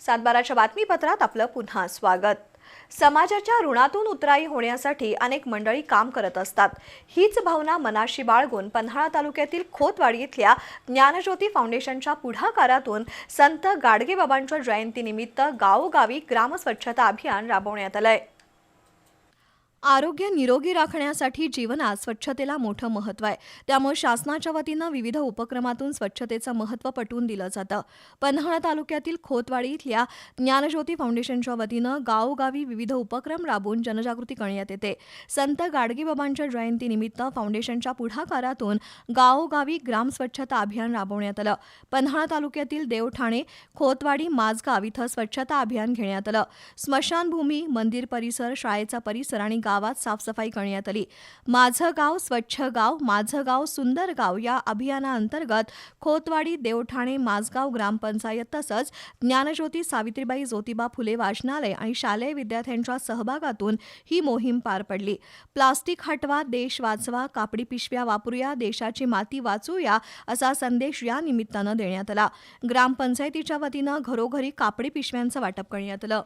सातबाराच्या बातमीपत्रात आपलं पुन्हा स्वागत। समाजाच्या ऋणातून उतराई होण्यासाठी अनेक मंडळी काम करत असतात। हीच भावना मनाशी बाळगून पन्हाळा तालुक्यातील खोतवाडी इथल्या ज्ञानज्योती फाउंडेशनच्या पुढाकारातून संत गाडगेबाबांच्या जयंतीनिमित्त गावोगावी ग्रामस्वच्छता अभियान राबवण्यात आलंय। आरोग्य निरोगी राखण्यासाठी जीवनात स्वच्छतेला मोठं महत्त्व आहे। त्यामुळे शासनाच्या वतीनं विविध उपक्रमातून स्वच्छतेचं महत्त्व पटवून दिलं जातं। पन्हाळा तालुक्यातील खोतवाडी इथल्या ज्ञानज्योती फाउंडेशनच्या वतीनं गावोगावी विविध उपक्रम राबवून जनजागृती करण्यात येते। संत गाडगेबाबांच्या जयंतीनिमित्त फाउंडेशनच्या पुढाकारातून गावोगावी ग्रामस्वच्छता अभियान राबवण्यात आलं। पन्हाळा तालुक्यातील देवठाणे, खोतवाडी, माझगाव इथं स्वच्छता अभियान घेण्यात आलं। स्मशानभूमी, मंदिर परिसर, शाळेचा परिसर आणि गावात साफसफाई करण्यात आली। माझं गाव स्वच्छ गाव, माझं गाव सुंदर गाव या अभियानाअंतर्गत खोतवाडी, देवठाणे, माझगाव ग्रामपंचायत तसंच ज्ञानज्योती सावित्रीबाई ज्योतिबा फुले वाचनालय आणि शालेय विद्यार्थ्यांच्या सहभागातून ही मोहीम पार पडली। प्लास्टिक हटवा, देश वाचवा, कापडी पिशव्या वापरूया, देशाची माती वाचूया असा संदेश या निमित्तानं देण्यात आला। ग्रामपंचायतीच्या वतीनं घरोघरी कापडी पिशव्यांचं वाटप करण्यात आलं।